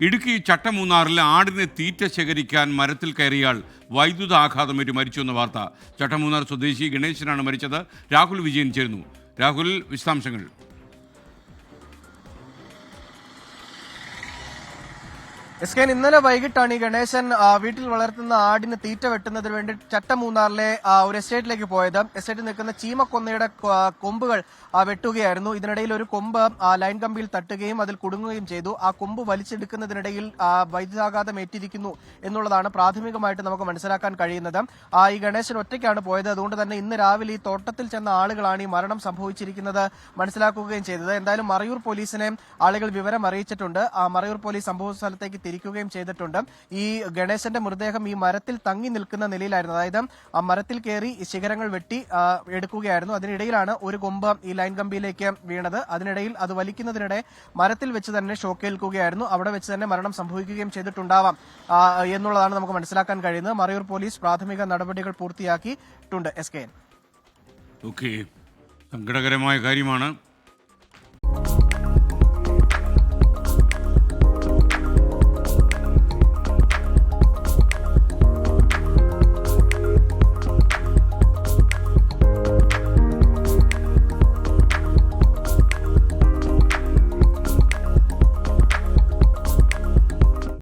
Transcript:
ഇടുക്കി ചട്ടമൂന്നാറിൽ ആടിനെ തീറ്റ ശേഖരിക്കാൻ മരത്തിൽ കയറിയാൽ വൈദ്യുതാഘാതമേറ്റ് മരിച്ചു എന്ന വാർത്ത. ചട്ടമൂന്നാർ സ്വദേശി ഗണേശനാണ് മരിച്ചത്. രാഹുൽ വിജയൻ ചേരുന്നു. രാഹുൽ, വിശദാംശങ്ങൾ. ഇന്നലെ വൈകിട്ടാണ് ഈ ഗണേശൻ വീട്ടിൽ വളർത്തുന്ന ആടിന് തീറ്റ വെട്ടുന്നതിന് വേണ്ടി ചട്ടമൂന്നാറിലെ ഒരു എസ്റ്റേറ്റിലേക്ക് പോയത്. എസ്റ്റേറ്റിൽ നിൽക്കുന്ന ചീമക്കൊന്നയുടെ കൊമ്പുകൾ വെട്ടുകയായിരുന്നു. ഇതിനിടയിൽ ഒരു കൊമ്പ് ലൈൻ കമ്പിയിൽ തട്ടുകയും അതിൽ കുടുങ്ങുകയും ചെയ്തു. ആ കൊമ്പ് വലിച്ചെടുക്കുന്നതിനിടയിൽ വൈദ്യുതാഘാതം ഏറ്റിരിക്കുന്നു എന്നുള്ളതാണ് പ്രാഥമികമായിട്ട് നമുക്ക് മനസ്സിലാക്കാൻ കഴിയുന്നത്. ഈ ഗണേശൻ ഒറ്റയ്ക്കാണ് പോയത്. അതുകൊണ്ട് തന്നെ ഇന്ന് രാവിലെ ഈ തോട്ടത്തിൽ ചെന്ന ആളുകളാണ് ഈ മരണം സംഭവിച്ചിരിക്കുന്നത് മനസ്സിലാക്കുകയും ചെയ്തത്. എന്തായാലും മറയൂർ പോലീസിനെ ആളുകൾ വിവരം അറിയിച്ചിട്ടുണ്ട്. മറയൂർ പോലീസ് സംഭവ സ്ഥലത്തേക്ക് തിരിക്കുകയും ചെയ്തിട്ടുണ്ട്. ഈ ഗണേശന്റെ മൃതദേഹം ഈ മരത്തിൽ തങ്ങി നിൽക്കുന്ന നിലയിലായിരുന്നു. അതായത് ആ മരത്തിൽ കയറി ശിഖരങ്ങൾ വെട്ടി എടുക്കുകയായിരുന്നു. അതിനിടയിലാണ് ഒരു കൊമ്പ് ഈ ലൈൻ കമ്പിയിലേക്ക് വീണത്. അതിനിടയിൽ അത് വലിക്കുന്നതിനിടെ മരത്തിൽ വെച്ച് തന്നെ ഷോക്കേൽക്കുകയായിരുന്നു. അവിടെ വെച്ച് തന്നെ മരണം സംഭവിക്കുകയും ചെയ്തിട്ടുണ്ടാവാം എന്നുള്ളതാണ് നമുക്ക് മനസ്സിലാക്കാൻ കഴിയുന്നത്. മറയൂർ പോലീസ് പ്രാഥമിക നടപടികൾ പൂർത്തിയാക്കിയിട്ടുണ്ട്. SKN. സങ്കടകരമായ കാര്യമാണ്.